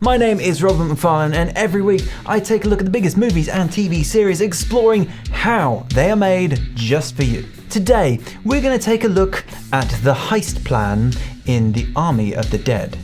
My name is Robert Macfarlane, and every week I take a look at the biggest movies and TV series, exploring how they are made just for you. Today, we're going to take a look at the Heist Plan in The Army of the Dead.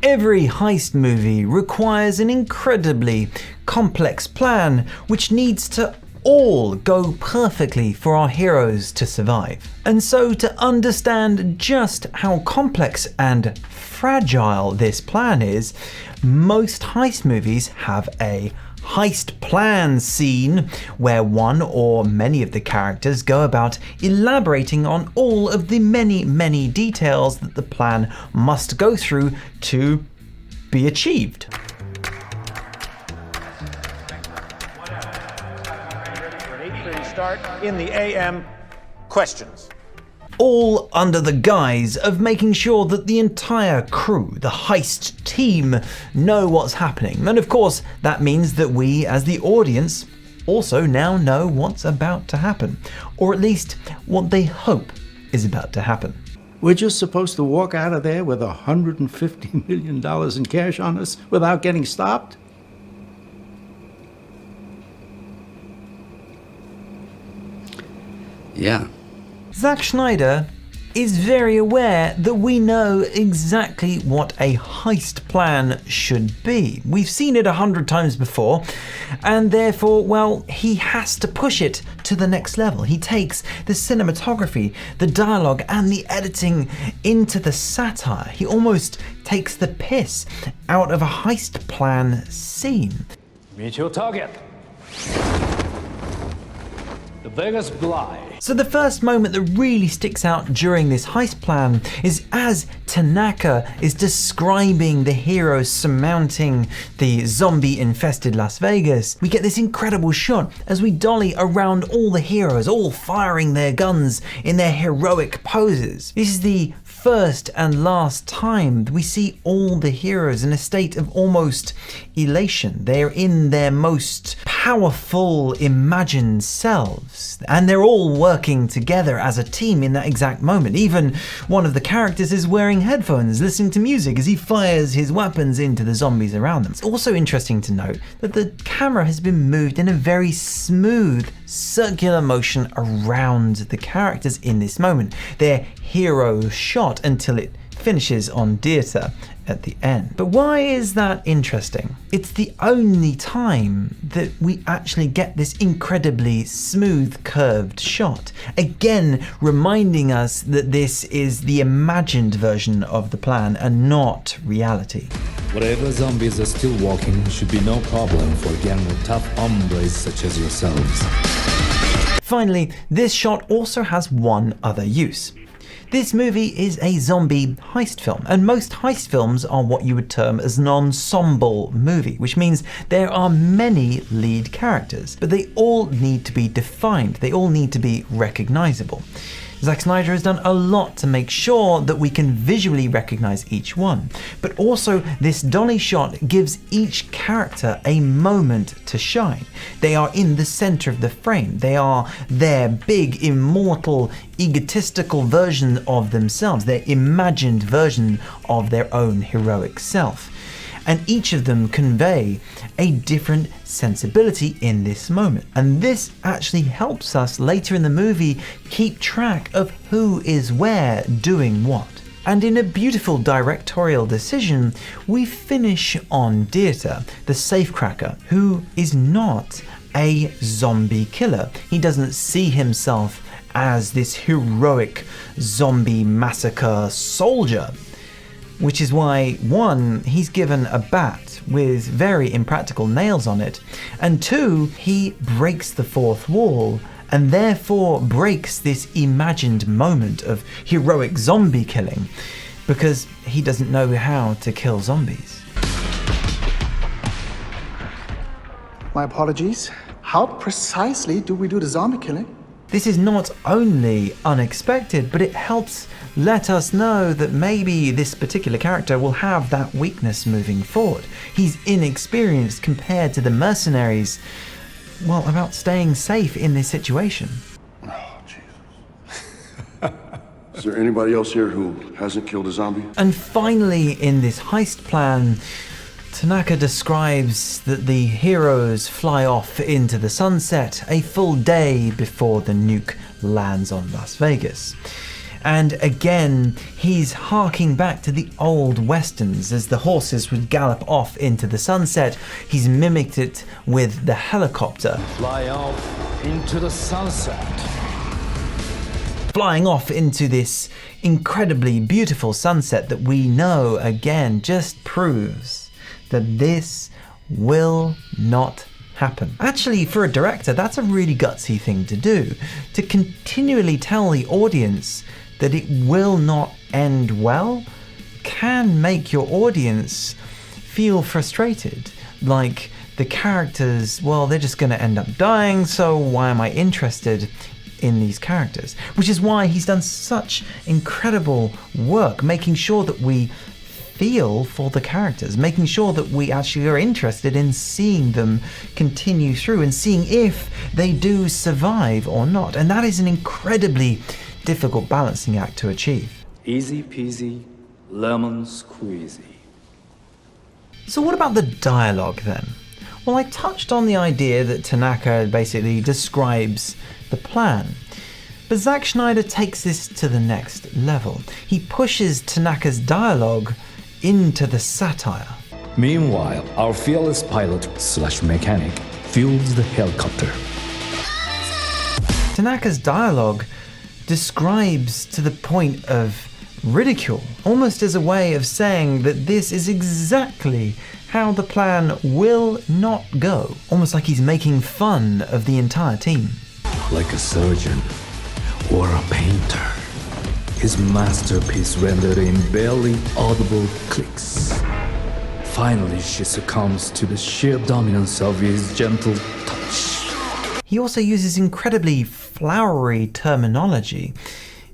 Every heist movie requires an incredibly complex plan which needs to all go perfectly for our heroes to survive. And so to understand just how complex and fragile this plan is, most heist movies have a heist plan scene where one or many of the characters go about elaborating on all of the many details that the plan must go through to be achieved. Start in the AM. Questions. All under the guise of making sure that the entire crew, the heist team, know what's happening. And of course, that means that we, as the audience, also now know what's about to happen. Or at least what they hope is about to happen. We're just supposed to walk out of there with $150 million in cash on us without getting stopped? Yeah. Zack Snyder is very aware that we know exactly what a heist plan should be. We've seen it 100 times before, and therefore, well, he has to push it to the next level. He takes the cinematography, the dialogue, and the editing into the satire. He almost takes the piss out of a heist plan scene. Meet your target. The Vegas Bly. So the first moment that really sticks out during this heist plan is as Tanaka is describing the heroes surmounting the zombie-infested Las Vegas. We get this incredible shot as we dolly around all the heroes, all firing their guns in their heroic poses. This is the first and last time we see all the heroes in a state of almost elation. They're in their most powerful, imagined selves, and they're all working together as a team in that exact moment. Even one of the characters is wearing headphones, listening to music as he fires his weapons into the zombies around them. It's also interesting to note that the camera has been moved in a very smooth, circular motion around the characters in this moment. They're hero shot until it finishes on Dieter at the end. But why is that interesting? It's the only time that we actually get this incredibly smooth curved shot. Again, reminding us that this is the imagined version of the plan and not reality. Whatever zombies are still walking should be no problem for a gang of tough hombres such as yourselves. Finally, this shot also has one other use. This movie is a zombie heist film, and most heist films are what you would term as an ensemble movie, which means there are many lead characters, but they all need to be defined, they all need to be recognizable. Zack Snyder has done a lot to make sure that we can visually recognize each one, but also this dolly shot gives each character a moment to shine. They are in the center of the frame. They are their big, immortal, egotistical version of themselves, their imagined version of their own heroic self. And each of them convey a different sensibility in this moment. And this actually helps us later in the movie keep track of who is where doing what. And in a beautiful directorial decision, we finish on Dieter, the safecracker, who is not a zombie killer. He doesn't see himself as this heroic zombie massacre soldier. Which is why, one, he's given a bat with very impractical nails on it, and two, he breaks the fourth wall and therefore breaks this imagined moment of heroic zombie killing because he doesn't know how to kill zombies. My apologies. How precisely do we do the zombie killing? This is not only unexpected, but it helps let us know that maybe this particular character will have that weakness moving forward. He's inexperienced compared to the mercenaries, well, about staying safe in this situation. Oh, Jesus. Is there anybody else here who hasn't killed a zombie? And finally, in this heist plan, Tanaka describes that the heroes fly off into the sunset a full day before the nuke lands on Las Vegas. And again, he's harking back to the old westerns as the horses would gallop off into the sunset. He's mimicked it with the helicopter. Fly off into the sunset. Flying off into this incredibly beautiful sunset that we know, again, just proves that this will not happen. Actually, for a director, that's a really gutsy thing to do, to continually tell the audience that it will not end well can make your audience feel frustrated. Like the characters, well, they're just going to end up dying, so why am I interested in these characters? Which is why he's done such incredible work making sure that we feel for the characters, making sure that we actually are interested in seeing them continue through and seeing if they do survive or not. And that is an incredibly difficult balancing act to achieve. Easy peasy, lemon squeezy. So what about the dialogue then? Well, I touched on the idea that Tanaka basically describes the plan. But Zack Snyder takes this to the next level. He pushes Tanaka's dialogue into the satire. Meanwhile, our fearless pilot/mechanic fuels the helicopter. Tanaka's dialogue describes to the point of ridicule, almost as a way of saying that this is exactly how the plan will not go. Almost like he's making fun of the entire team. Like a surgeon or a painter, his masterpiece rendered in barely audible clicks. Finally, she succumbs to the sheer dominance of his gentle touch. He also uses incredibly flowery terminology.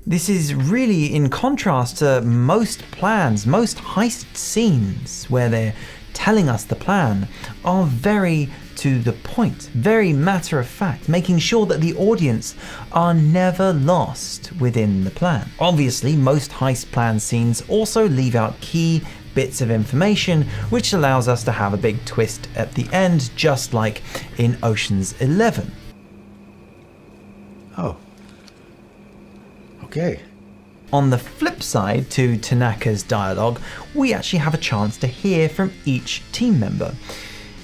This is really in contrast to most plans, most heist scenes where they're telling us the plan are very to the point, very matter of fact, making sure that the audience are never lost within the plan. Obviously, most heist plan scenes also leave out key bits of information, which allows us to have a big twist at the end, just like in Ocean's 11. Oh. Okay. On the flip side to Tanaka's dialogue, we actually have a chance to hear from each team member.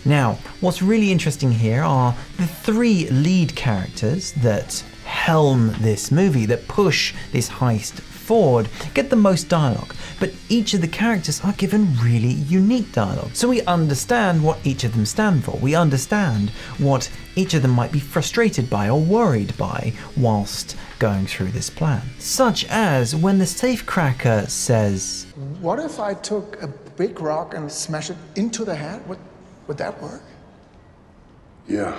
Now, what's really interesting here are the three lead characters that helm this movie, that push this heist forward, get the most dialogue, but each of the characters are given really unique dialogue. So we understand what each of them stand for. We understand what each of them might be frustrated by or worried by whilst going through this plan. Such as when the safecracker says, "What if I took a big rock and smash it into the head? Would that work?" Yeah,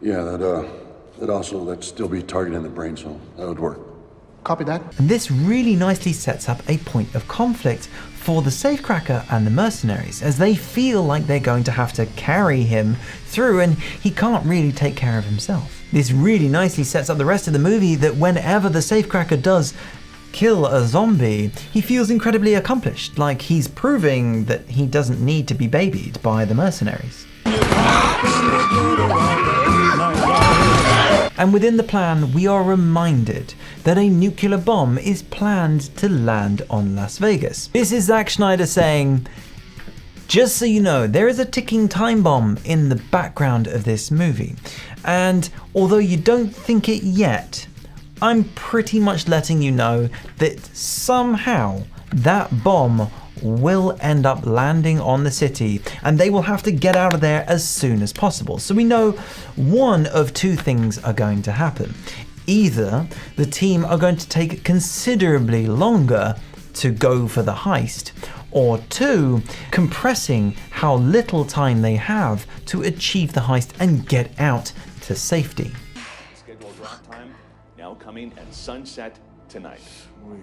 that'd still be targeting the brain, so that would work. Copy that. And this really nicely sets up a point of conflict for the safecracker and the mercenaries, as they feel like they're going to have to carry him through and he can't really take care of himself. This really nicely sets up the rest of the movie that whenever the safecracker does kill a zombie, he feels incredibly accomplished, like he's proving that he doesn't need to be babied by the mercenaries. And within the plan, we are reminded that a nuclear bomb is planned to land on Las Vegas. This is Zack Snyder saying, just so you know, there is a ticking time bomb in the background of this movie. And although you don't think it yet, I'm pretty much letting you know that somehow that bomb will end up landing on the city and they will have to get out of there as soon as possible. So we know one of two things are going to happen. Either the team are going to take considerably longer to go for the heist, or two, compressing how little time they have to achieve the heist and get out to safety. Scheduled drop time coming at sunset tonight.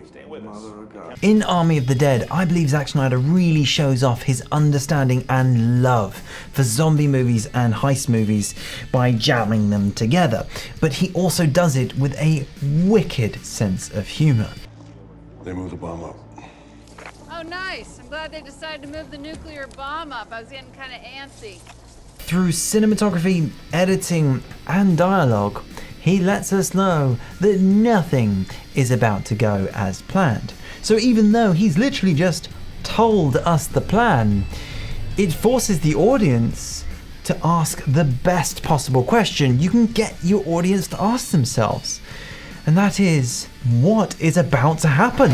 Stay with us. In Army of the Dead, I believe Zack Snyder really shows off his understanding and love for zombie movies and heist movies by jamming them together. But he also does it with a wicked sense of humour. They moved the bomb up. Oh, nice. I'm glad they decided to move the nuclear bomb up. I was getting kind of antsy. Through cinematography, editing, and dialogue, he lets us know that nothing is about to go as planned. So even though he's literally just told us the plan, it forces the audience to ask the best possible question you can get your audience to ask themselves. And that is, what is about to happen?